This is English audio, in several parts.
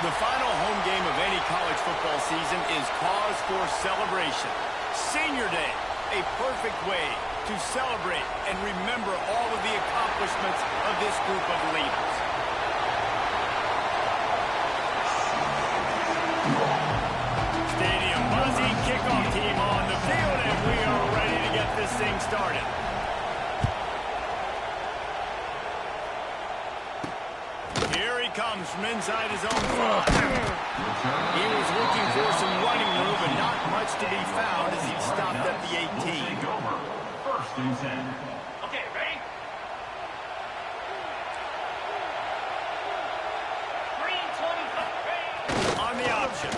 The final home game of any college football season is cause for celebration. Senior Day, a perfect way to celebrate and remember all of the accomplishments of this group of leaders. Stadium buzzing, kickoff team on the field, and we are ready to get this thing started. Here he comes from inside his own 5. He was looking for some running room, but not much to be found as he stopped at the 18. First and 10. Okay, ready? 3:25. On the option.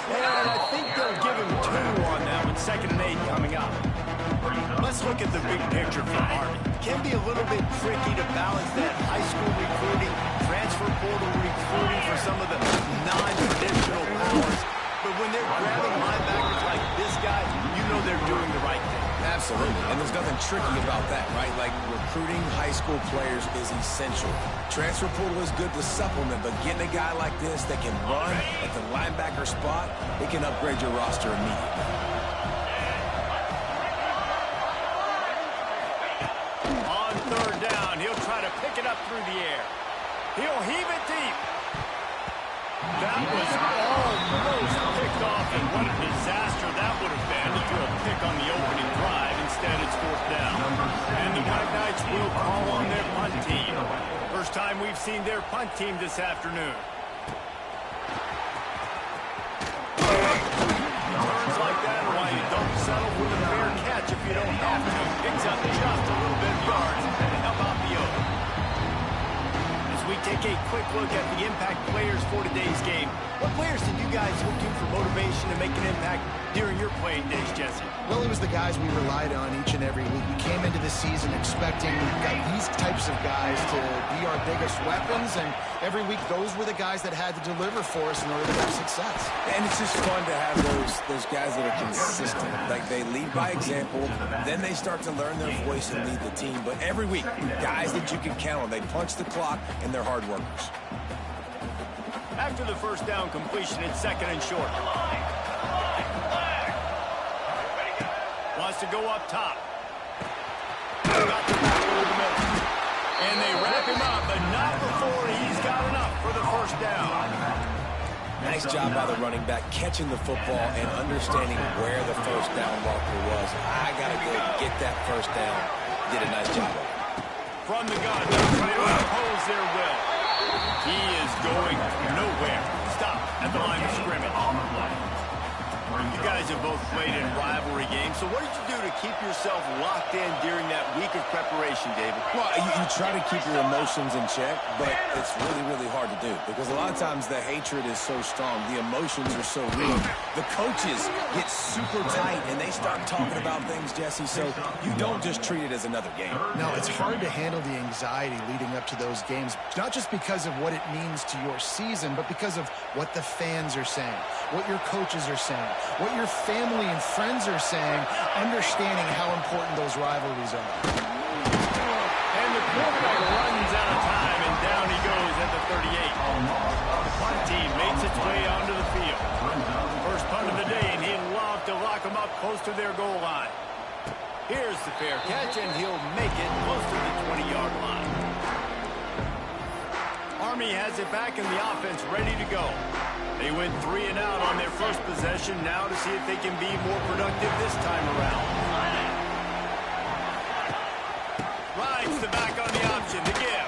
And I think they'll give him 2 on that one. 2nd and 8 coming up. Let's look at the big picture for Army. It can be a little bit tricky to balance that high school recruiting, transfer portal recruiting for some of the non-traditional powers. But when they're grabbing linebackers like this guy, you know they're doing the right thing. Absolutely, and there's nothing tricky about that, right? Like, recruiting high school players is essential. Transfer portal is good to supplement, but getting a guy like this that can run at the linebacker spot, it can upgrade your roster immediately. On 3rd down, he'll try to pick it up through the air. He'll heave it deep. That was almost picked off, and what a disaster that would have been to throw a pick on the opening drive. Instead, it's 4th down. And the Black Knights will call on their punt team. First time we've seen their punt team this afternoon. Turns like that are why you don't settle for the fair catch if you don't have to. Picks up just a little bit of yards. How about the other? We take a quick look at the impact players for today's game. What players did you guys look to for motivation to make an impact during your playing days, Jesse? Well, it was the guys we relied on each and every week. We came into the season expecting these types of guys to be our biggest weapons, and every week those were the guys that had to deliver for us in order to have success. And it's just fun to have those guys that are consistent. Like, they lead by example, then they start to learn their voice and lead the team. But every week, guys that you can count on, they punch the clock, and they're hard workers. After the 1st down completion, it's 2nd and short. Wants to go up top. Got the back over the middle. And they wrap him up, but not before he's got enough for the 1st down. Nice job by the running back catching the football and understanding where the 1st down marker was. I got to go get that 1st down. Did a nice job of it. From the gun, they'll try to oppose their will. He is going nowhere. Stop at the line of scrimmage. You guys have both played in rivalry games, so what did you do to keep yourself locked in during that week of preparation, David? Well, you try to keep your emotions in check, but it's really, really hard to do because a lot of times the hatred is so strong, the emotions are so real. The coaches get super tight, and they start talking about things, Jesse, so you don't just treat it as another game. No, it's hard to handle the anxiety leading up to those games, not just because of what it means to your season, but because of what the fans are saying, what your coaches are saying, what your family and friends are saying, understanding how important those rivalries are. And the quarterback runs out of time, and down he goes at the 38. The punt team makes its way onto the field. First punt of the day, and he'd love to lock them up close to their goal line. Here's the fair catch, and he'll make it close to the 20-yard line. Army has it back, and the offense ready to go. They went 3 and out on their first possession, now to see if they can be more productive this time around. Rides the back on the option, the give.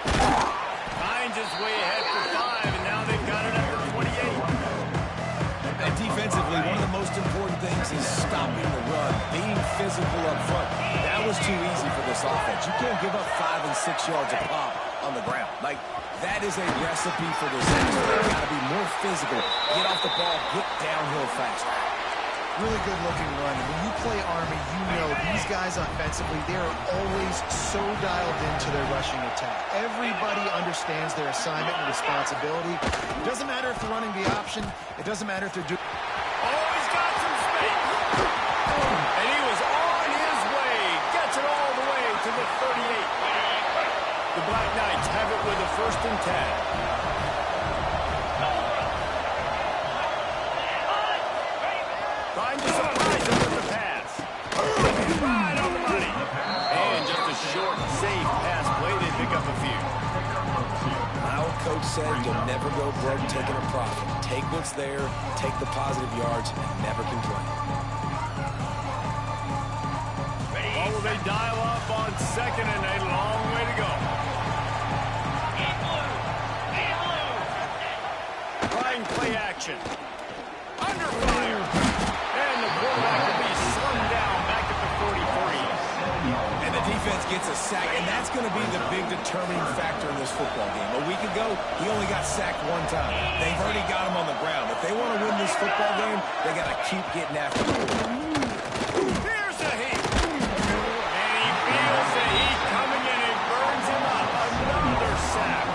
Finds his way ahead for 5, and now they've got it at the 28. And defensively, one of the most important things is stopping the run, being physical up front. That was too easy for this offense. You can't give up 5 and 6 yards a pop on the ground. Like, that is a recipe for disaster. They've got to be more physical, get off the ball, get downhill faster. Really good looking run. When you play Army, you know these guys offensively, they are always so dialed into their rushing attack. Everybody understands their assignment and responsibility. It doesn't matter if they're running the option. It doesn't matter if they're doing... Oh, he's got some space. And he was on his way. Gets it all the way to the 38. The Black Knights have it with a 1st and 10. Trying to surprise him with the pass. Right on the money. And just a short, safe pass play. They pick up a few. Our coach said you'll never go broke taking a profit. Take what's there, take the positive yards, and never complain. What will they dial up on second and a long way to go? Trying play action. Under fire. And the quarterback will be slung down back at the 43. And the defense gets a sack, and that's going to be the big determining factor in this football game. A week ago, he only got sacked one time. They've already got him on the ground. If they want to win this football game, they got to keep getting after him. Here's the heat. And he feels the heat coming in and burns him up. Another sack.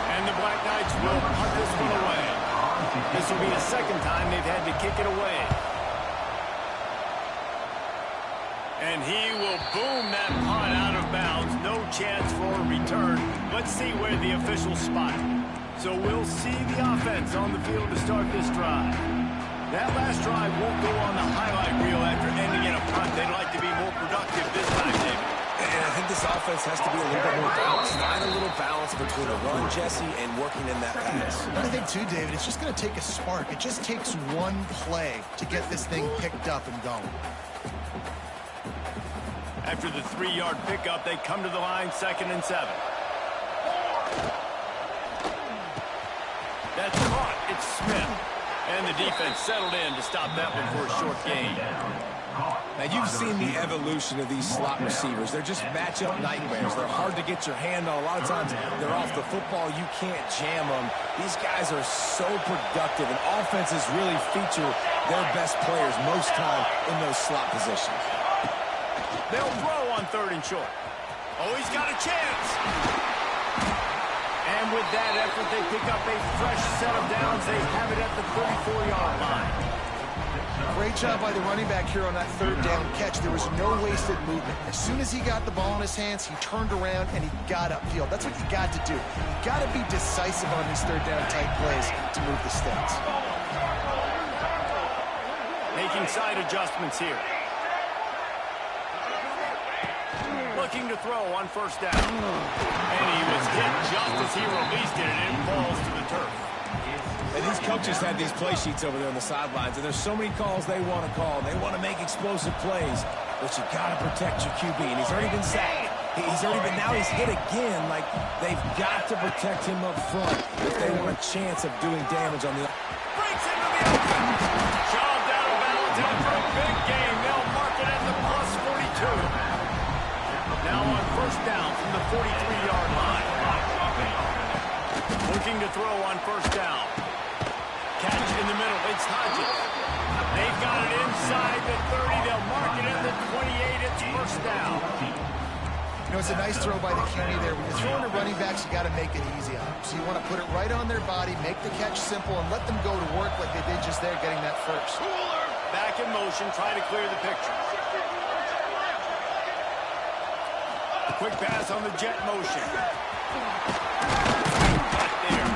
And the Black Knights will punt this one away. This will be the second time they've had to kick it away. And he will boom that punt out of bounds. No chance for a return. Let's see where the officials spot it. So we'll see the offense on the field to start this drive. That last drive won't go on the highlight reel after ending in a punt. They'd like to be more productive this time, David. And I think this offense has to be a little bit more balanced. Find a little balance between a run, Jesse, and working in that pass. I think, too, David, it's just going to take a spark. It just takes one play to get this thing picked up and going. After the 3-yard pickup, they come to the line, 2nd and 7. That's caught. It's Smith. And the defense settled in to stop that one for a short gain. Now, you've seen the evolution of these slot receivers. They're just matchup nightmares. They're hard to get your hand on. A lot of times, they're off the football. You can't jam them. These guys are so productive, and offenses really feature their best players most time in those slot positions. They'll throw on 3rd and short. Oh, he's got a chance. And with that effort, they pick up a fresh set of downs. They have it at the 34-yard line. Great job by the running back here on that 3rd down catch. There was no wasted movement. As soon as he got the ball in his hands, he turned around and he got upfield. That's what you got to do. You got to be decisive on these 3rd down type plays to move the sticks. Making side adjustments here. Looking to throw on 1st down. And he was hit just as he released it, and it falls to the turf. And these coaches have these play sheets over there on the sidelines, and there's so many calls they want to call. They want to make explosive plays, but you got to protect your QB, and he's already been sacked. Now he's hit again. Like, they've got to protect him up front if they want a chance of doing damage on the... Breaks into the open. Shoved out of bounds after a big game. They'll mark it at the +42. Now on 1st down from the 43-yard line. Looking to throw on 1st down. Catch in the middle. It's Hodges. They've got it inside the 30. They'll mark it at the 28. It's 1st down. You know, it's a nice throw by the QB there. When you're throwing to running backs, you got to make it easy on them. So you want to put it right on their body, make the catch simple, and let them go to work like they did just there, getting that first. Back in motion, try to clear the picture. Quick pass on the jet motion. Right there.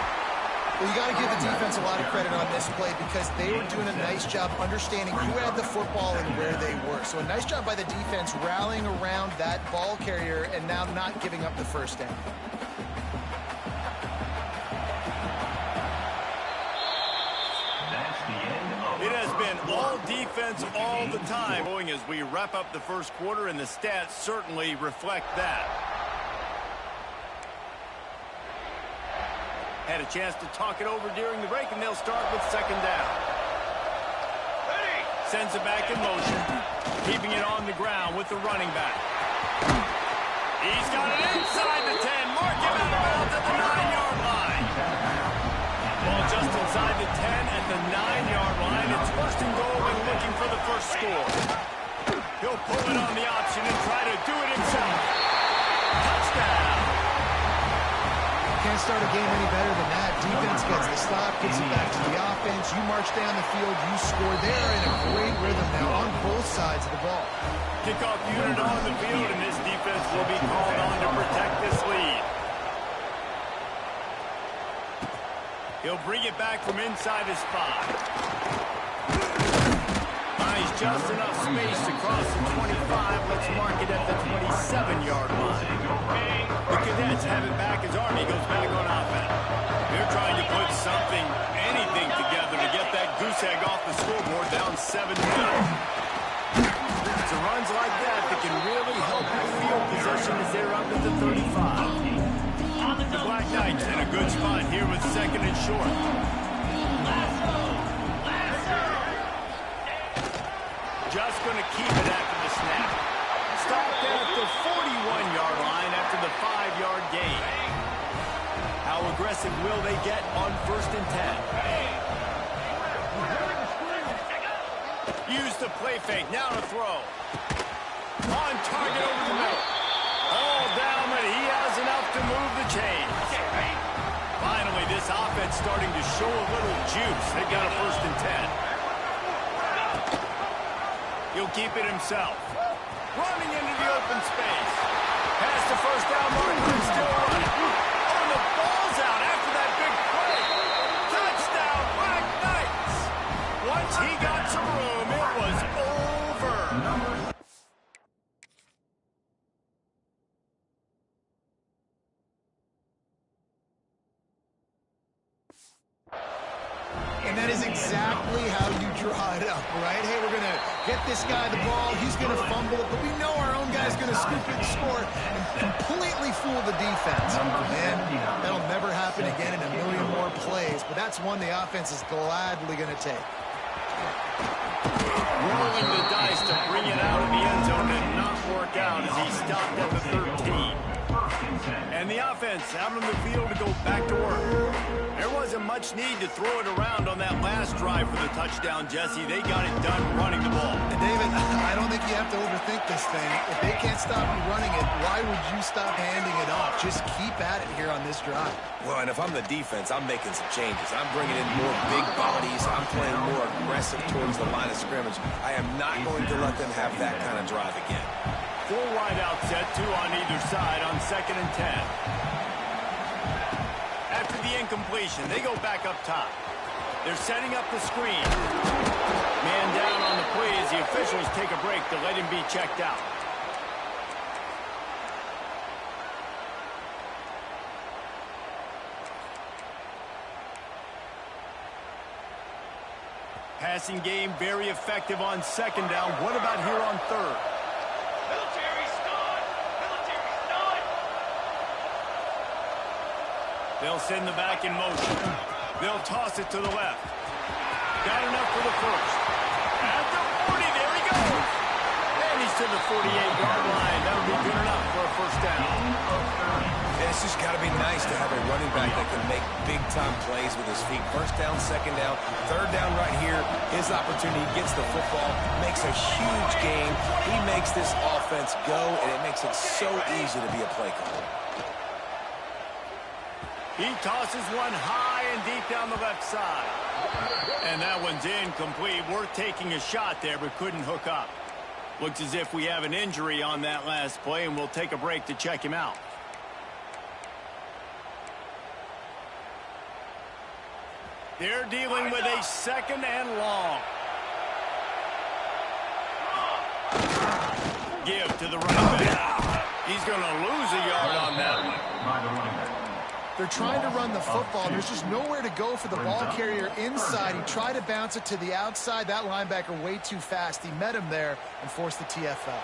Well, you got to give the defense a lot of credit on this play because they were doing a nice job understanding who had the football and where they were. So a nice job by the defense rallying around that ball carrier and now not giving up the 1st down. It has been all defense all the time. Going as we wrap up the 1st quarter, and the stats certainly reflect that. Had a chance to talk it over during the break, and they'll start with 2nd down. Sends it back in motion, keeping it on the ground with the running back. He's got it inside the 10. Mark him out of bounds at the 9-yard line. Ball just inside the 10 at the 9-yard line. It's 1st and goal and looking for the first score. He'll pull it on the option and try to do it himself. Touchdown. Can't start a game any better than that. Defense gets the stop, gets it back to the offense. You march down the field, you score. They're in a great rhythm now on both sides of the ball. Kickoff unit on the field, and this defense will be called on to protect this lead. He'll bring it back from inside his 5. just enough space to cross the 25. Let's mark it at the 27-yard line. The Cadets have it back as Army goes back on offense. They're trying to put something, anything together to get that goose egg off the scoreboard down 7-0. It's runs like that that can really help your field position as they're up at the 35. The Black Knights in a good spot here with second and short. Just going to keep it after the snap. Stopped at the 41-yard line after the 5-yard gain. How aggressive will they get on 1st and 10? Use the play fake. Now to throw. On target over the middle. All down, but he has enough to move the chains. Finally, this offense starting to show a little juice. They've got a 1st and 10. He'll keep it himself. Running into the open space. Pass the 1st down marker and still running. Oh, the ball's out after that big play. Touchdown, Black Knights. Once he got some room, it was over. And that is exactly how you draw it up, right? Hey, we're going to get this guy the ball. He's going to fumble it, but we know our own guy's going to scoop it and score and completely fool the defense. And that'll never happen again in a million more plays, but that's one the offense is gladly going to take. Rolling the dice to bring it out of the end zone did not work out as he stopped at the 13. And the offense out on the field to go back to work. There wasn't much need to throw it around on that last drive for the touchdown, Jesse. They got it done running the ball. And David, I don't think you have to overthink this thing. If they can't stop you running it, why would you stop handing it off? Just keep at it here on this drive. Well, and if I'm the defense, I'm making some changes. I'm bringing in more big bodies. I'm playing more aggressive towards the line of scrimmage. I am not going to let them have that kind of drive again. 4 wide out set, 2 on either side on 2nd and 10. After the incompletion, they go back up top. They're setting up the screen. Man down on the play as the officials take a break to let him be checked out. Passing game very effective on 2nd down. What about here on 3rd? They'll send the back in motion. They'll toss it to the left. Got enough for the 1st. At the 40, there he goes. And he's to the 48-yard line. That'll be good enough for a 1st down. Yeah, it's just got to be nice to have a running back that can make big-time plays with his feet. 1st down, 2nd down, 3rd down right here. His opportunity, gets the football, makes a huge gain. He makes this offense go, and it makes it so easy to be a play caller. He tosses one high and deep down the left side. And that one's incomplete. Worth taking a shot there, but couldn't hook up. Looks as if we have an injury on that last play, and we'll take a break to check him out. They're dealing with a 2nd and long. Give to the running back. He's going to lose a yard on that one. They're trying to run the football. There's just nowhere to go for the ball carrier inside. He tried to bounce it to the outside. That linebacker way too fast. He met him there and forced the TFL.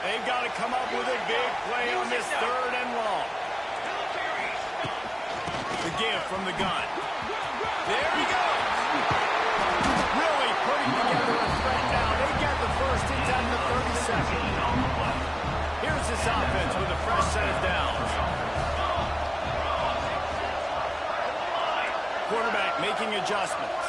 They've got to come up with a big play on this 3rd and long. The give from the gun. There he goes. Really putting together a threat now. They got the 1st. It's at the 32nd. Here's this offense with a fresh set of downs. Quarterback making adjustments.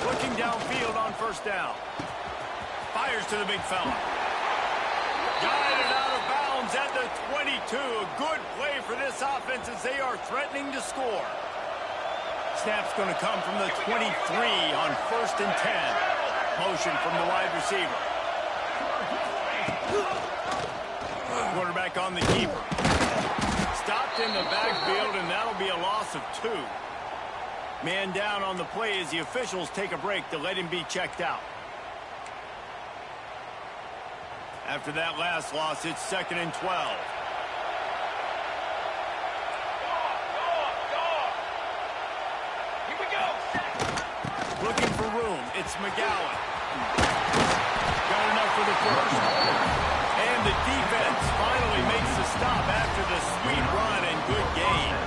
Looking downfield on 1st down. Fires to the big fella. Guided out of bounds at the 22. A good play for this offense as they are threatening to score. Snap's going to come from the 23 on 1st and 10. Motion from the wide receiver. Quarterback on the keeper. Stopped in the backfield, and that'll be a loss of 2. Man down on the play as the officials take a break to let him be checked out. After that last loss, it's 2nd and 12. Looking for room. It's McGowan. Got enough for the first. And the defense finally makes the stop after the sweet run and good game.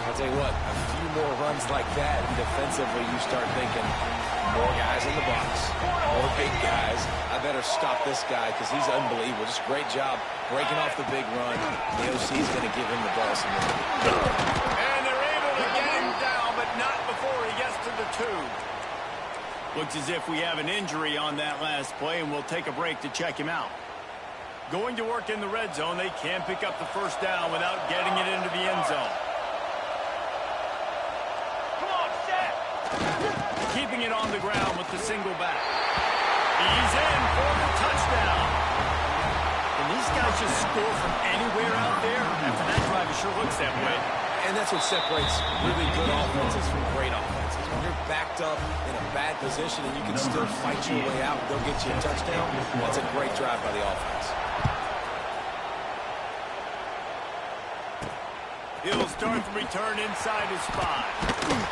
I'll tell you what, a few more runs like that, and defensively you start thinking, more guys in the box, more big guys. I better stop this guy because he's unbelievable. Just a great job breaking off the big run. The OC is going to give him the ball some more. And they're able to get him down, but not before he gets to the 2. Looks as if we have an injury on that last play, and we'll take a break to check him out. Going to work in the red zone, they can pick up the first down without getting it into the end zone. Keeping it on the ground with the single back. He's in for the touchdown. Can these guys just score from anywhere out there? After that drive, it sure looks that way. And that's what separates really good offenses from great offenses. When you're backed up in a bad position and you can still fight your way out and go get you a touchdown, that's a great drive by the offense. He'll start the return inside his 5.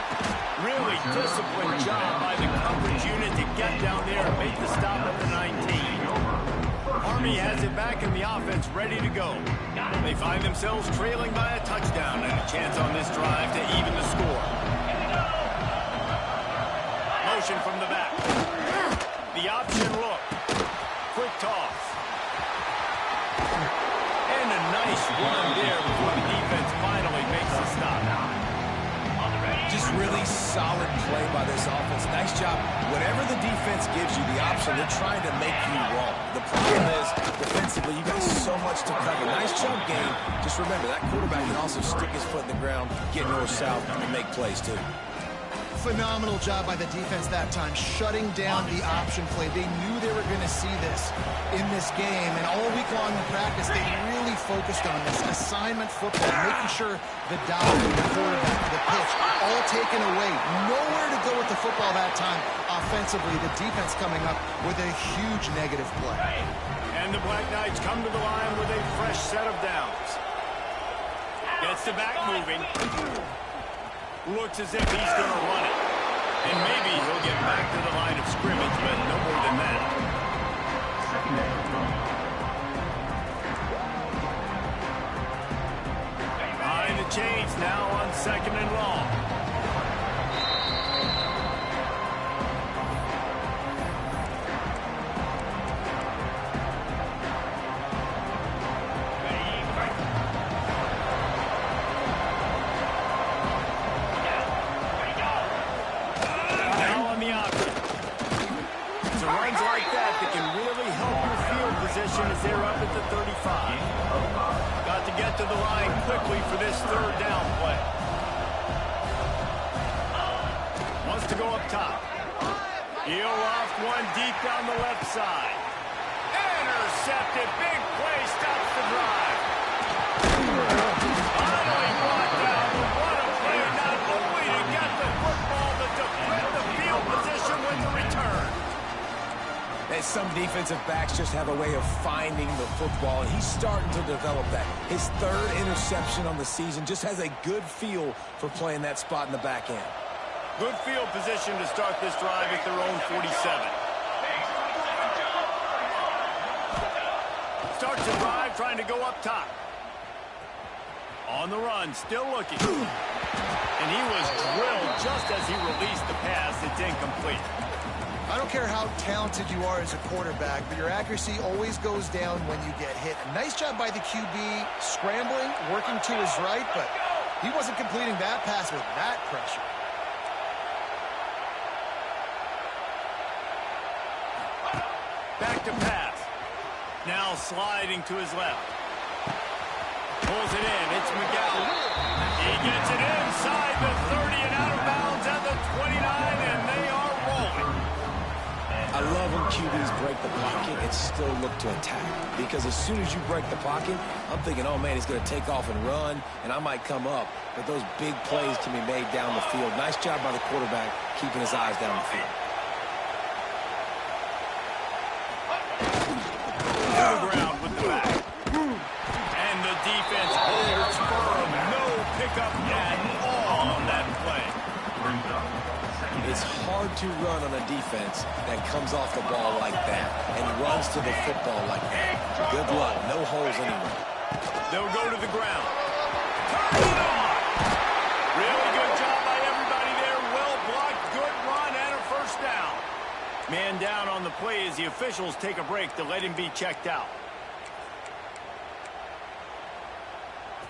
Really disciplined job by the coverage unit to get down there and make the stop at the 19. Army has it back in the offense ready to go. They find themselves trailing by a touchdown and a chance on this drive to even the score. Motion from the back. The option look. Quick toss. And a nice run there before the defense finally makes the stop. Just really solid play by this offense. Nice job. Whatever the defense gives you the option, they're trying to make you wrong. The problem is, defensively, you got so much to cover. Nice jump game. Just remember, that quarterback can also stick his foot in the ground, get north-south, and make plays, too. Phenomenal job by the defense that time, shutting down the option play. They knew they were going to see this in this game, and all week long in practice, they really focused on this assignment football, making sure the dive, the quarterback, the pitch, all taken away. Nowhere to go with the football that time. Offensively, the defense coming up with a huge negative play. And the Black Knights come to the line with a fresh set of downs. Gets the back moving. Looks as if he's going to run it. And maybe he'll get back to the line of scrimmage, but no more than that. Behind the chains now on 2nd and long. As they're up at the 35. Got to get to the line quickly for this 3rd down play. Wants to go up top. He'll loft one deep down the left side. Intercepted. Big play stops the drive. Finally brought down. What a play. Not only to get the football, but to flip the field position with the return. And some defensive backs just have a way of finding the football, and he's starting to develop that. His 3rd interception on the season, just has a good feel for playing that spot in the back end. Good field position to start this drive at their own 47. Starts the drive trying to go up top. On the run, still looking. And he was drilled just as he released the pass. It's incomplete. I don't care how talented you are as a quarterback, but your accuracy always goes down when you get hit. Nice job by the QB scrambling, working to his right, but he wasn't completing that pass with that pressure. Back to pass. Now sliding to his left. Pulls it in. It's McGowan. He gets it inside the 30 and out of bounds at the 29, and they are rolling. I I love when QBs break the pocket and still look to attack. Because as soon as you break the pocket, I'm thinking, oh, man, he's going to take off and run, and I might come up. But those big plays can be made down the field. Nice job by the quarterback keeping his eyes down the field. To the ground with the back. And the defense holds firm. No pickup at all on that play. It's hard to run on a defense that comes off the ball like that and runs to the football like that. Good luck. No holes anywhere. They'll go to the ground. Turn it on! Really good job by everybody there. Well blocked, good run, and a first down. Man down on the play as the officials take a break to let him be checked out.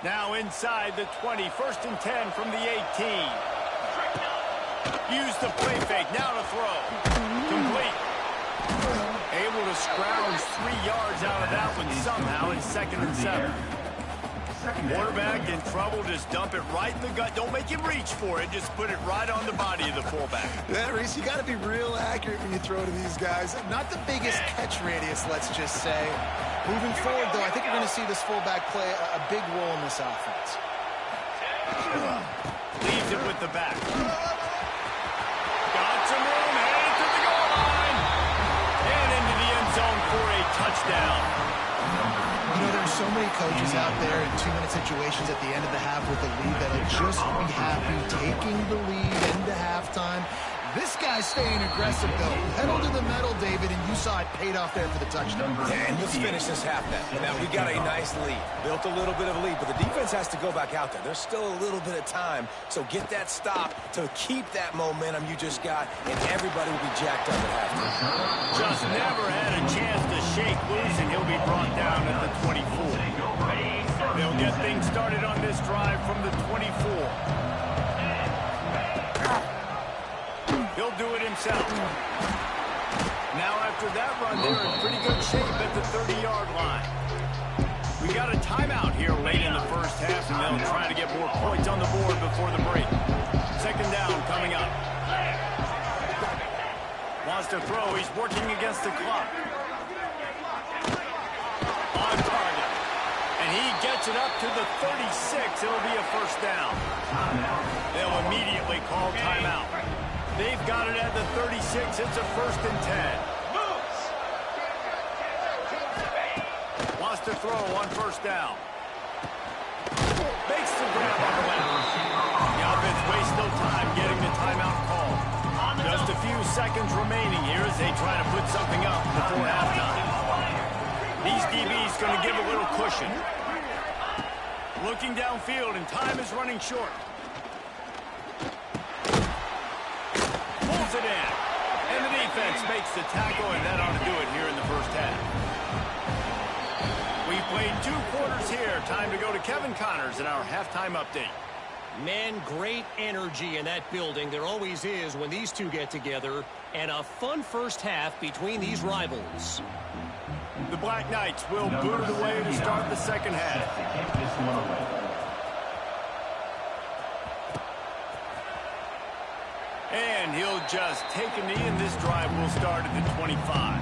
Now inside the 20, 1st and 10 from the 18. Use the play fake, now to throw. Complete. Able to scrounge 3 yards out of that one somehow in 2nd and 7. Quarterback in trouble, just dump it right in the gut. Don't make him reach for it, just put it right on the body of the fullback. Yeah, Reese, you got to be real accurate when you throw to these guys. Not the biggest catch radius, let's just say. Moving forward, though, I think we're going to see this fullback play a big role in this offense. Leaves it with the back. Got some room, headed to the goal line. And into the end zone for a touchdown. You know, there's so many coaches out there in 2-minute situations at the end of the half with the lead that'll just be happy taking the lead into halftime. This guy's staying aggressive, though. Pedal to the metal, David, and you saw it paid off there for the touchdown. And let's finish this half now. Now, we got a nice lead. Built a little bit of a lead, but the defense has to go back out there. There's still a little bit of time, so get that stop to keep that momentum you just got, and everybody will be jacked up at halftime. Just never had a chance to shake loose, and he'll be brought down at the 24. They'll get things started on this drive from the 24. He'll do it himself. Now after that run, they're in pretty good shape at the 30-yard line. We got a timeout here late in the first half, and they'll try to get more points on the board before the break. 2nd down coming up. Wants to throw. He's working against the clock. On target. And he gets it up to the 36. It'll be a first down. They'll immediately call timeout. They've got it at the 36. It's a 1st and 10. Wants to throw on 1st down. Makes the grab on the left. The offense wastes no time getting the timeout call. Just a few seconds remaining here as they try to put something up before halftime. These DBs going to give a little cushion. Looking downfield, and time is running short. It in. And the defense makes the tackle, and that ought to do it here in the first half. We played 2 quarters here. Time to go to Kevin Connors in our halftime update. Man, great energy in that building. There always is when these two get together. And a fun first half between these rivals. The Black Knights will boot it away to start the second half. And he'll just take a knee, and this drive will start at the 25.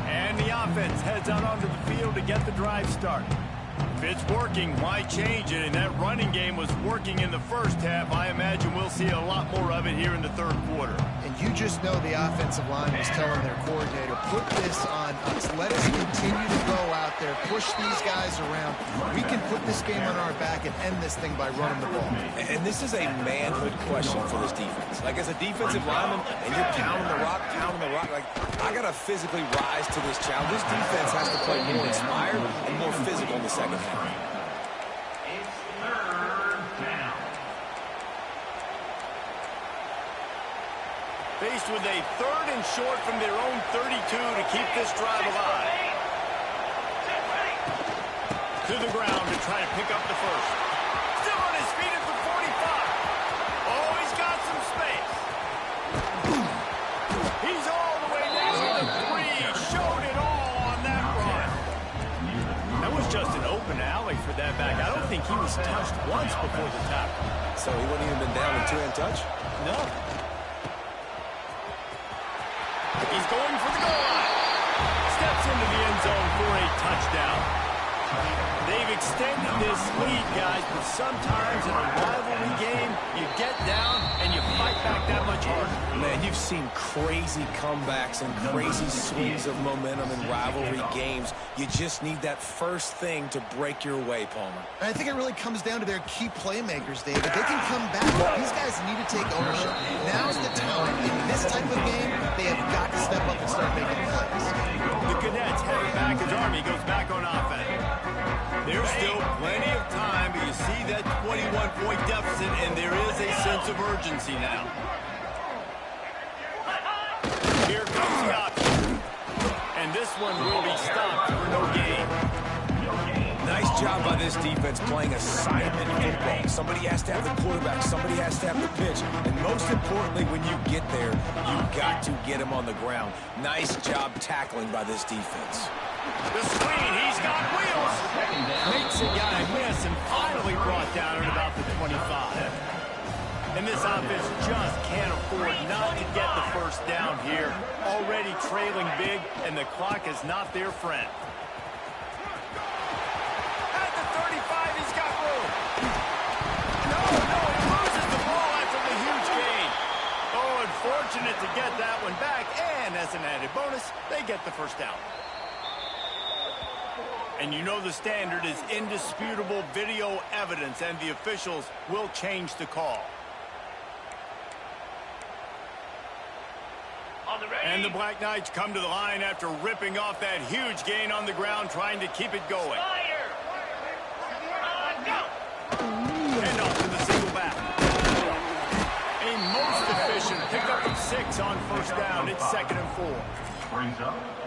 And the offense heads out onto the field to get the drive started. If it's working, why change it? And that running game was working in the first half. I imagine we'll see a lot more of it here in the 3rd quarter. And you just know the offensive line was telling their coordinator, put this on us. Let us continue to go out there, push these guys around. We can put this game on our back and end this thing by running the ball. And this is a manhood question for this defense. Like, as a defensive lineman, and you're pounding the rock, like, I got to physically rise to this challenge. This defense has to play more inspired and more physical in the second half. It's 3rd down. Faced with a 3rd and short from their own 32 to keep this drive alive. To the ground to try to pick up the first. Still on his feet at the 45. Oh, he's got some space. He's all the way down to the 3. Showed it all on that run. That was just an open alley for that back. I don't think he was touched once before the tackle. So he wouldn't even been down in 2-hand touch? No. heading for the goal line. Steps into the end zone for a touchdown. They've extended this lead, guys, but sometimes in a rivalry game, you get down and you fight back that much harder. Man, you've seen crazy comebacks and crazy swings of momentum in rivalry games. You just need that first thing to break your way, Palmer. And I think it really comes down to their key playmakers, David. They can come back. These guys need to take ownership. Now's the time. In this type of game, they have got to step up and start making plays. The Cadets heading back as Army goes back on offense. There's still plenty of time, but you see that 21-point deficit, and there is a sense of urgency now. Here comes the option. And this one will be stopped for no gain. Nice job by this defense playing assignment football. Somebody has to have the quarterback. Somebody has to have the pitch. And most importantly, when you get there, you've got to get him on the ground. Nice job tackling by this defense. The screen, he's got wheels. Makes a guy miss and finally brought down at about the 25. And this offense just can't afford not to get the first down here. Already trailing big, and the clock is not their friend. At the 35, he's got room. No, he loses the ball after the huge gain. Oh, unfortunate to get that one back, and as an added bonus, they get the first down. And you know the standard is indisputable video evidence, and the officials will change the call. And the Black Knights come to the line after ripping off that huge gain on the ground, trying to keep it going. And off to the single back. A most efficient pickup of 6 on first down. It's 2nd and 4.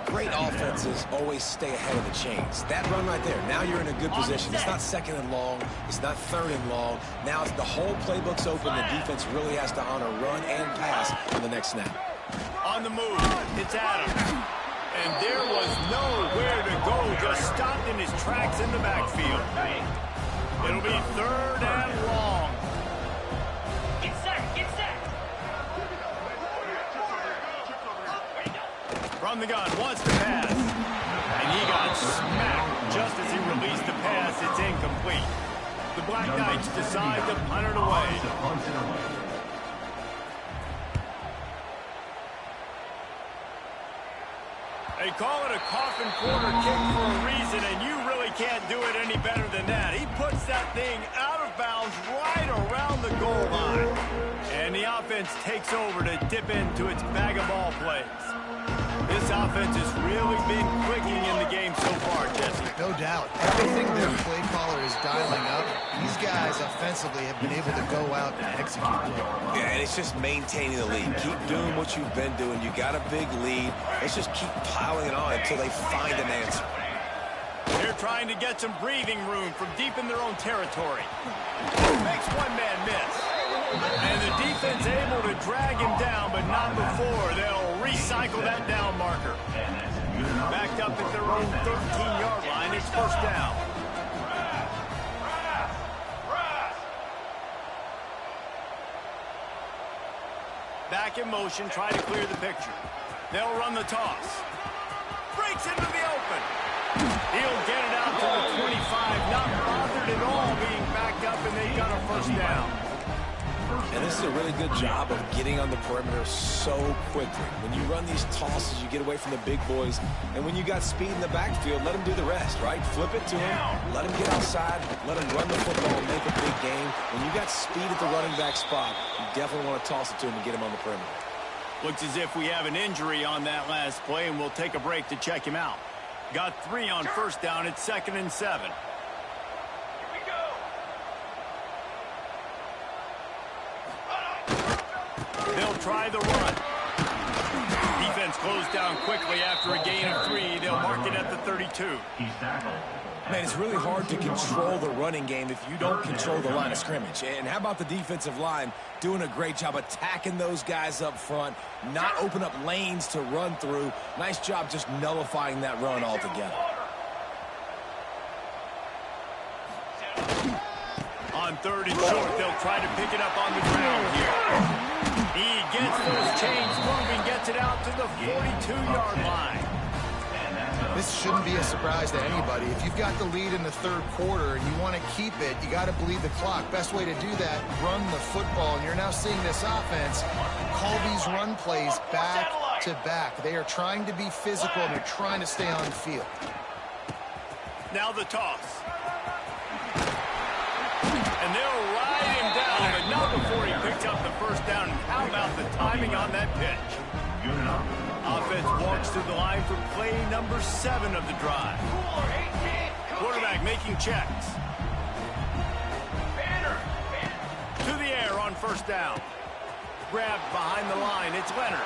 Great offenses always stay ahead of the chains. That run right there, now you're in a good position. It's not 2nd and long. It's not 3rd and long. Now it's the whole playbook's open. The defense really has to honor run and pass on the next snap. On the move, it's Adams. And there was nowhere to go, just stopped in his tracks in the backfield. It'll be 3rd and long. Get set. From the gun, wants to pass. And he got smacked just as he released the pass. It's incomplete. The Black Knights decide to punt it away. They call it a coffin corner kick for a reason, and you really can't do it any better than that. He puts that thing out of bounds right around the goal line. And the offense takes over to dip into its bag of ball plays. This offense has really been clicking in the game so far, Jesse. No doubt. Everything their play caller is dialing up, these guys offensively have been able to go out and execute. Yeah, and it's just maintaining the lead. Keep doing what you've been doing. You got a big lead. Let's just keep piling it on until they find an answer. They're trying to get some breathing room from deep in their own territory. Makes one man miss. And the defense able to drag him down, but not before they'll recycle that down marker. Backed up at their own 13-yard line, it's first down. Back in motion, try to clear the picture. They'll run the toss. Breaks into the open. He'll get it out to the 25, not bothered at all being backed up, and they got a first down. And this is a really good job of getting on the perimeter so quickly. When you run these tosses, you get away from the big boys. And when you got speed in the backfield, let them do the rest, right? Flip it to him, let him get outside, let him run the football and make a big game. When you got speed at the running back spot, you definitely want to toss it to him and get him on the perimeter. Looks as if we have an injury on that last play, and we'll take a break to check him out. Got 3 on first down. It's 2nd and 7. They'll try the run. Defense closed down quickly after a gain of 3. They'll mark it at the 32. Man, it's really hard to control the running game if you don't control the line of scrimmage. And how about the defensive line doing a great job attacking those guys up front, not open up lanes to run through. Nice job just nullifying that run altogether. On 3rd and short, they'll try to pick it up on the ground here. He gets those chains moving, gets it out to the 42-yard line. This shouldn't be a surprise to anybody. If you've got the lead in the third quarter and you want to keep it, you got to bleed the clock. Best way to do that, run the football. And you're now seeing this offense call these run plays back to back. They are trying to be physical and they're trying to stay on the field. Now the toss. And they'll ride him down, but not before he picks up the first down. And how about the timing on that pitch? Offense walks to the line for play number 7 of the drive. Quarterback making checks. To the air on first down. Grabbed behind the line. It's Leonard.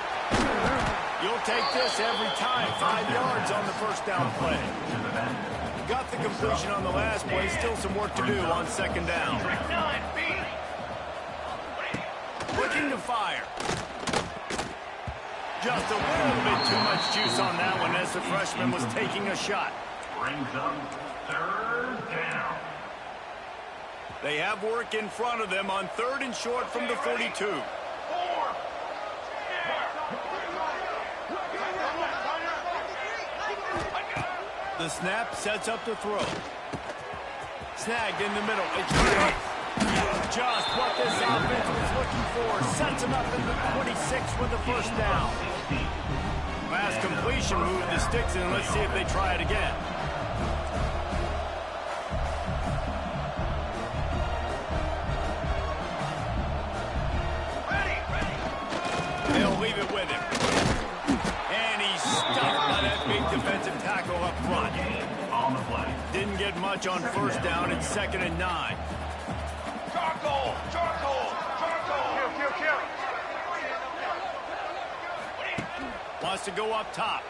You'll take this every time. 5 yards on the first down play. Got the completion on the last play. Still some work to do on second down. Looking to fire. Just a little bit too much juice on that one as the freshman was taking a shot. Brings up third down. They have work in front of them on 3rd and short from the 42. The snap sets up the throw. Snagged in the middle. It's just what this offense was looking for. Sets him up in the 26 with the first down. Last completion moved the sticks in. Let's see if they try it again. They'll leave it with him. And he's stuffed by that big defensive tackle up front. On the play. Didn't get much on first down. It's 2nd and 9. Charcoal! Charcoal! Charcoal! Kill! Wants to go up top.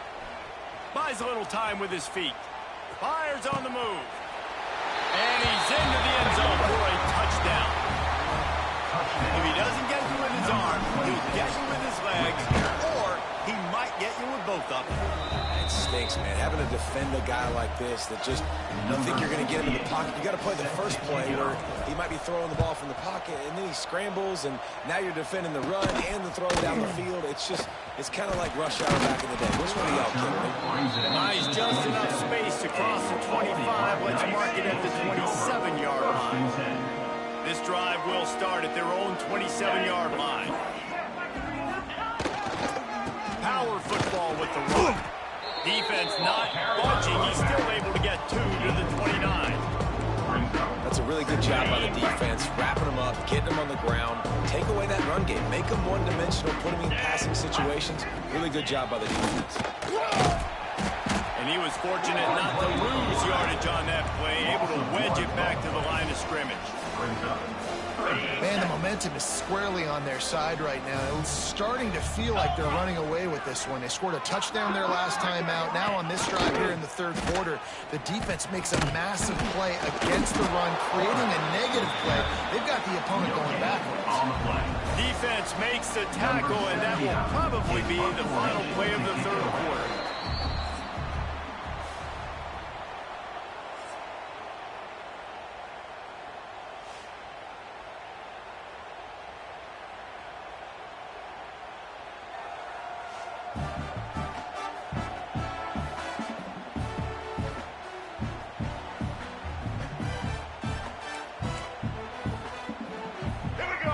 Buys a little time with his feet. Fires on the move. And he's into the end zone for a touchdown. If he doesn't get you with his arm, he'll get you with his legs, or he might get you with both of them. It stinks, man. Having to defend a guy like this that just you don't think you're going to get him in the pocket. You got to play the first play where he might be throwing the ball from the pocket, and then he scrambles, and now you're defending the run and the throw down the field. It's kind of like rush hour back in the day. Which one of y'all kidding? Nice, just enough space to cross the 25. Let's mark it at the 27-yard line. This drive will start at their own 27-yard line. Power football with the run. Defense not budging. He's still able to get 2 to the 29. That's a really good job by the defense, wrapping them up, getting them on the ground, take away that run game, make them one-dimensional, put them in passing situations. Really good job by the defense. And he was fortunate not to lose yardage on that play, able to wedge it back to the line of scrimmage. Man, the momentum is squarely on their side right now. It's starting to feel like they're running away with this one. They scored a touchdown their last time out. Now on this drive here in the third quarter, the defense makes a massive play against the run, creating a negative play. They've got the opponent going backwards. Defense makes the tackle, and that will probably be the final play of the third quarter.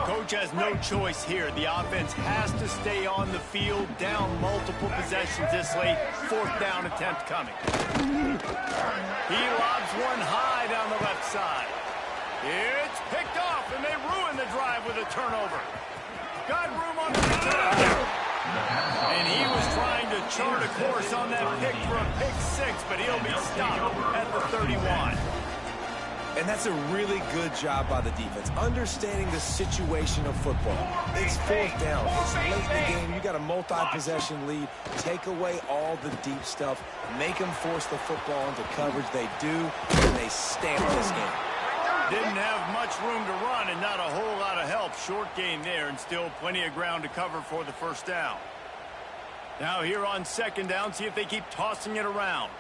Coach has no choice here. The offense has to stay on the field, down multiple possessions this late. 4th down attempt coming. He lobs one high down the left side. It's picked off, and they ruin the drive with a turnover. Got room on the return. And he was trying to chart a course on that pick for a pick 6, but he'll be stopped at the 31. And that's a really good job by the defense, understanding the situation of football. It's 4th down. It's late in the game. You got a multi-possession lead. Take away all the deep stuff. Make them force the football into coverage. They do, and they stamp this game. Didn't have much room to run and not a whole lot of help. Short gain there and still plenty of ground to cover for the first down. Now here on 2nd down, see if they keep tossing it around.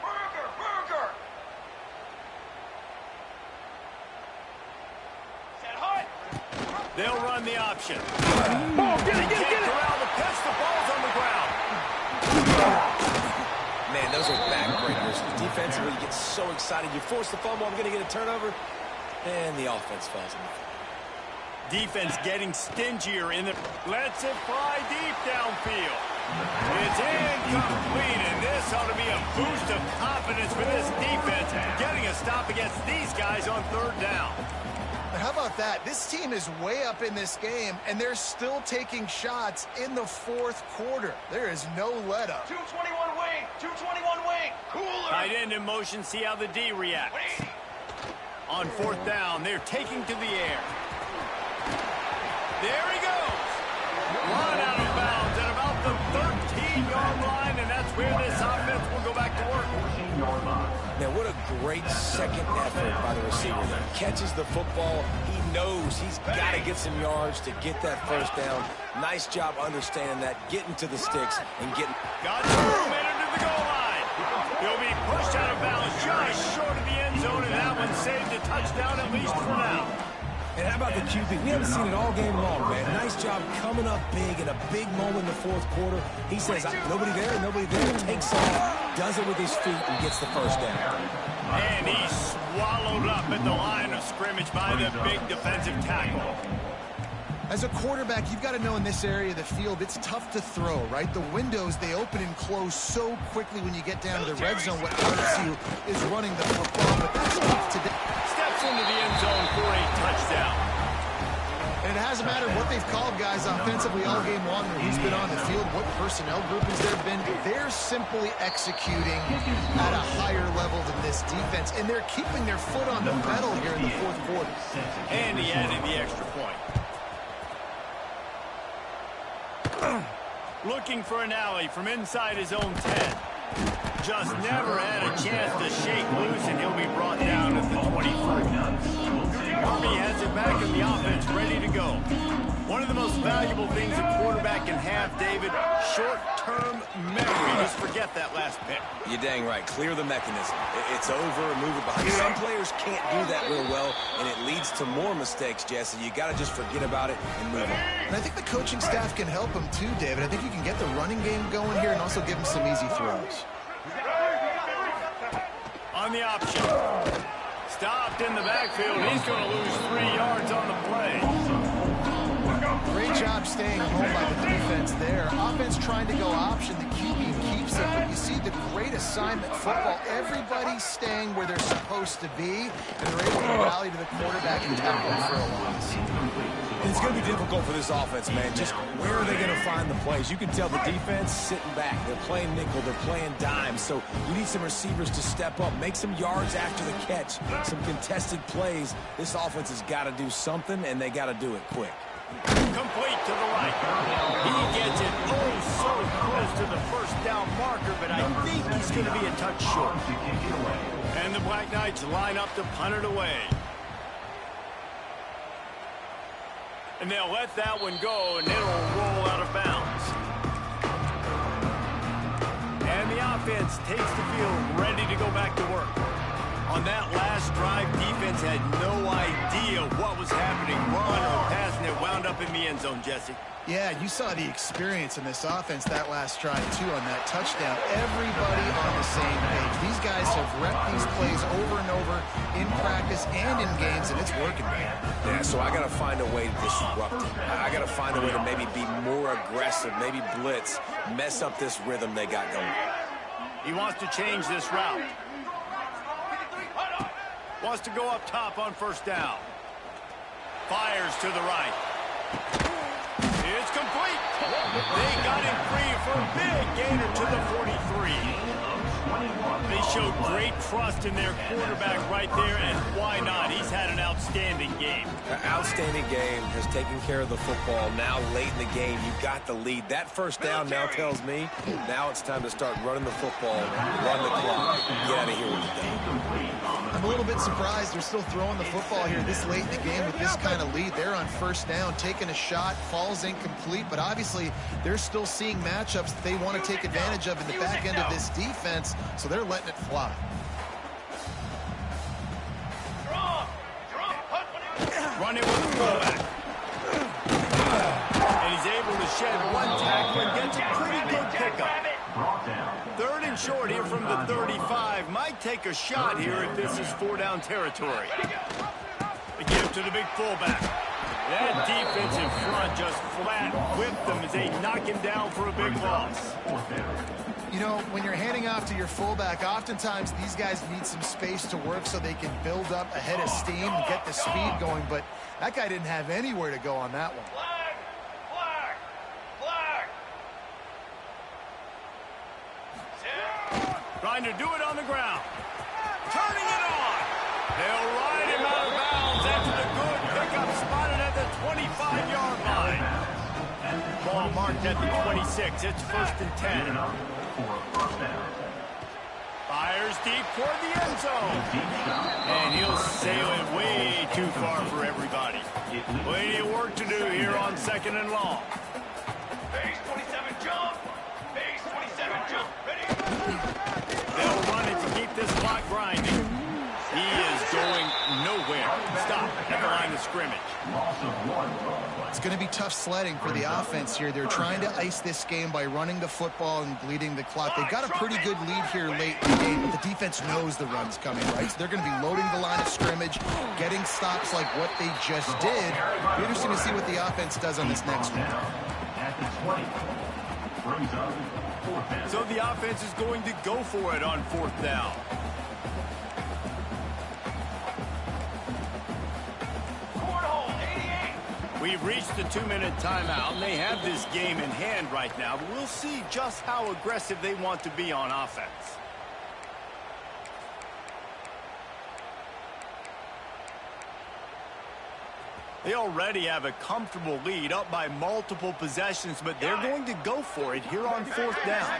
Burger! Set hut! They'll run the option. Get it. Corral the pitch. The ball's on the ground. Man, those are backbreakers. Defensively, you get so excited. You force the fumble, I'm going to get a turnover, and the offense falls in. Defense getting stingier in the... Lets it fly deep downfield. It's incomplete, and this ought to be a boost of confidence for this defense, getting a stop against these guys on third down. How about that? This team is way up in this game, and they're still taking shots in the fourth quarter. There is no let-up. 221 wing. 221 wing. Cooler. Tight end in motion. See how the D reacts. On fourth down, they're taking to the air. There he goes. Run out of bounds at about the 13-yard line, and that's where this offense will go back to work. Now, what a great second effort by the receiver there. Catches the football. He knows he's got to get some yards to get that first down. Nice job understanding that, getting to the sticks, and getting... Got some room into the goal line. He'll be pushed out of bounds just short of the end zone, and that one saved a touchdown at least for now. And how about the QB? We haven't seen it all game long, man. Nice job coming up big in a big moment in the fourth quarter. He says, nobody there, takes off, does it with his feet, and gets the first down. And he's swallowed up at the line of scrimmage by the big defensive tackle. As a quarterback, you've got to know in this area of the field, it's tough to throw, right? The windows, they open and close so quickly when you get down to the red zone. What hurts you is running the football, but that's tough to do. Steps into the end zone for a touchdown. And it hasn't mattered what they've called guys offensively all game long or who's been on the field, what personnel groupings there have been. They're simply executing at a higher level than this defense, and they're keeping their foot on the pedal here in the fourth quarter. And he added the extra point. Looking for an alley from inside his own 10. Just never had a chance to shake loose, and he'll be brought down at the 23. Army has it back in the offense, ready to go. One of the most valuable things a quarterback can have, David, short-term memory. Just forget that last pick. You're dang right. Clear the mechanism. It's over, move it behind. Some players can't do that real well, and it leads to more mistakes, Jesse. You got to just forget about it and move on. And I think the coaching staff can help him too, David. I think you can get the running game going here and also give him some easy throws. On the option. Stopped in the backfield. He's going to lose 3 yards on the play. Great job staying home by the defense there. Offense trying to go option. The QB keeps it, but you see the great assignment football. Everybody's staying where they're supposed to be, and they're able to rally to the quarterback and tackle him for a loss. It's going to be difficult for this offense, man. Just where are they going to find the plays? You can tell the defense sitting back. They're playing nickel. They're playing dime. So you need some receivers to step up, make some yards after the catch, some contested plays. This offense has got to do something, and they got to do it quick. Complete to the right. He gets it so close to the first down marker, but I think he's going to be a touch short. And the Black Knights line up to punt it away. And they'll let that one go, and it'll roll out of bounds. And the offense takes the field, ready to go back to work. On that last drive, defense had no idea what was happening, run or pass, and it wound up in the end zone, Jesse. Yeah, you saw the experience in this offense that last drive, too, on that touchdown. Everybody on the same page. These guys have repped these plays over and over in practice and in games, and it's working, man. Yeah, so I got to find a way to disrupt it. I got to find a way to maybe be more aggressive, maybe blitz, mess up this rhythm they got going. He wants to change this route. Wants to go up top on first down. Fires to the right. It's complete. They got him free for a big gainer to the 43. They showed great trust in their quarterback right there, and why not? He's had an outstanding game. An outstanding game, has taken care of the football. Now late in the game, you got the lead. That first down now tells me now it's time to start running the football, run the clock, get out of here with the game. I'm a little bit surprised they're still throwing the football here this late in the game with this kind of lead. They're on first down, taking a shot, falls incomplete, but obviously they're still seeing matchups that they want to take advantage of in the back end of this defense, so they're letting it fly. Run it with the fullback. And he's able to shed one tackle and gets a pretty good pickup. 3rd and short here from the 35. Might take a shot here if this is 4-down territory. They give it to the big fullback. That defensive front just flat whipped them as they knock him down for a big loss. You know, when you're handing off to your fullback, oftentimes these guys need some space to work so they can build up a head of steam and get the speed going, but that guy didn't have anywhere to go on that one. Flag! Flag! Flag! Trying to do it on the ground. Turning it on. They'll ride him out of bounds after the good pickup spotted at the 25-yard line. Ball marked at the 26. It's 1st and 10. Fires deep toward the end zone. And he'll sail it way too far for everybody. Plenty of work to do here on 2nd and long. Base 27 jump! Base 27 jump! Ready? They'll run it to keep this clock grinding. He is going nowhere. Stop at the line of scrimmage. It's going to be tough sledding for the offense here. They're trying to ice this game by running the football and bleeding the clock. They've got a pretty good lead here late in the game, but the defense knows the run's coming, right? So they're going to be loading the line of scrimmage, getting stops like what they just did. It'll be interesting to see what the offense does on this next one. So the offense is going to go for it on 4th down. We've reached the 2-minute timeout, and they have this game in hand right now, but we'll see just how aggressive they want to be on offense. They already have a comfortable lead, up by multiple possessions, but they're going to go for it here on 4th down.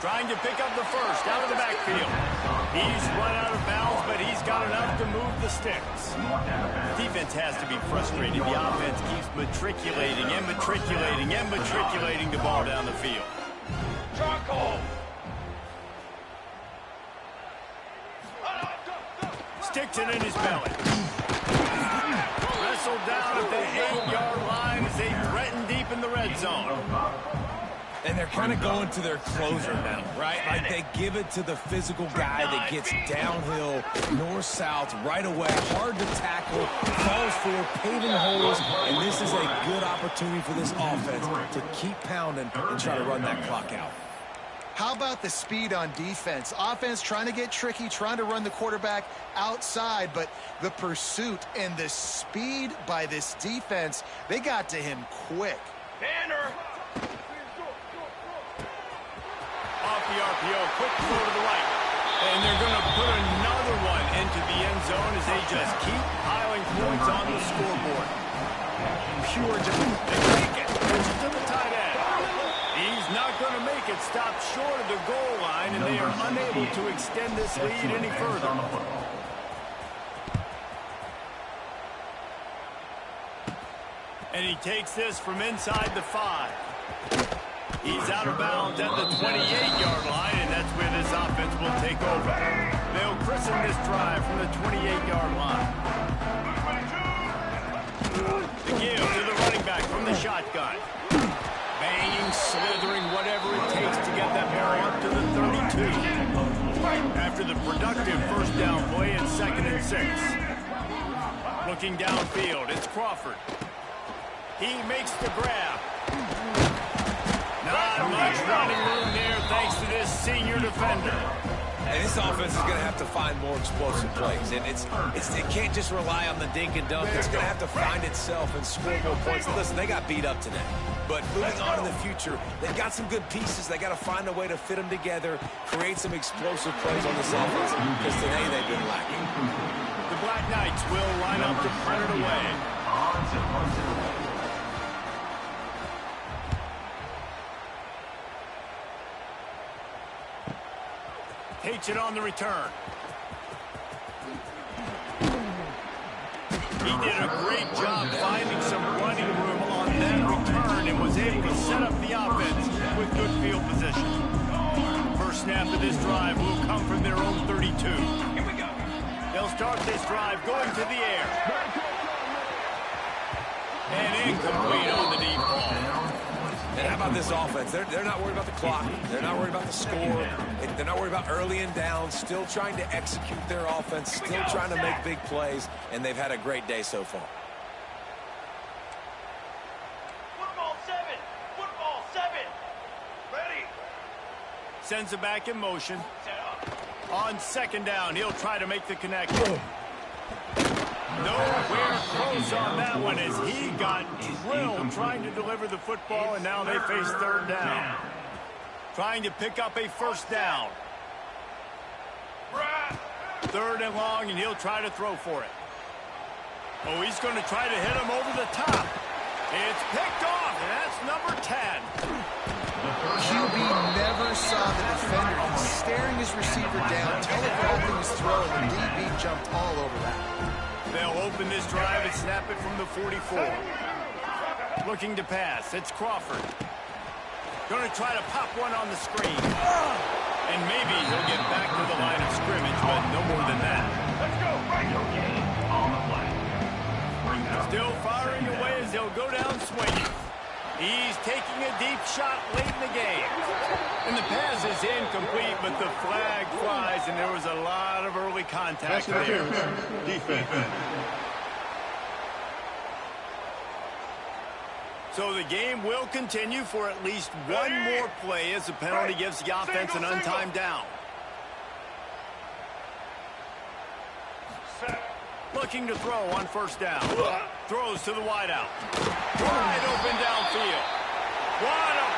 Trying to pick up the first out of the backfield. He's run out of bounds, but he's got enough to move the sticks. Defense has to be frustrated. The offense keeps matriculating and matriculating and matriculating the ball down the field. Charcoal! Sticks it in his belly. Wrestled down at the 8-yard line as they threaten deep in the red zone. And they're kind of going to their closer now, right? Like they give it to the physical guy that gets downhill, north-south, right away, hard to tackle, falls forward, paving holes, and this is a good opportunity for this offense to keep pounding and try to run that clock out. How about the speed on defense? Offense trying to get tricky, trying to run the quarterback outside, but the pursuit and the speed by this defense, they got to him quick. Banner! Off the RPO, quick throw to the right. And they're going to put another one into the end zone as they just keep piling points on the scoreboard. Pure defense. They take it. Push it to the tight end. He's not going to make it. Stopped short of the goal line, and they are unable to extend this lead any further. And he takes this from inside the 5. He's out of bounds at the 28-yard line, and that's where this offense will take over. They'll christen this drive from the 28-yard line. The give to the running back from the shotgun. Banging, slithering, whatever it takes to get that ball up to the 32. After the productive first down play in 2nd and 6. Looking downfield, it's Crawford. He makes the grab. Not much running room there thanks to this senior defender. And this offense is going to have to find more explosive plays. And it can't just rely on the dink and dunk. It's going to have to find itself and score more points. Listen, they got beat up today. But moving on in the future, they've got some good pieces. They got to find a way to fit them together, create some explosive plays on this offense, because today they've been lacking. The Black Knights will line up to punt it away. Takes it on the return. He did a great job finding some running room on that return and was able to set up the offense with good field position. First snap of this drive will come from their own 32. Here we go. They'll start this drive going to the air. And incomplete on the deep ball. And how about this offense? They're not worried about the clock. They're not worried about the score. They're not worried about early and down. Still trying to execute their offense. Still trying to make big plays. And they've had a great day so far. Football 7. Football 7. Ready. Sends it back in motion. Set up. On second down, he'll try to make the connection. Nowhere close on that one as he got drilled trying to deliver the football, and now they face third down. Trying to pick up a first down. Third and long, and he'll try to throw for it. Oh, he's going to try to hit him over the top. It's picked off, and that's number 10. QB never saw the defender. He's staring his receiver down, telegraphing his throw, and the DB jumped all over that. They'll open this drive and snap it from the 44. Looking to pass. It's Crawford. Going to try to pop one on the screen. And maybe he'll get back to the line of scrimmage, but no more than that. Let's go. Right. On the play. Still firing away as they'll go down swinging. He's taking a deep shot late in the game. And the pass is incomplete, but the flag flies, and there was a lot of early contact there. Defense. So the game will continue for at least one more play as the penalty gives the offense an untimed down. Looking to throw on first down. Throws to the wideout. Wide open downfield. What a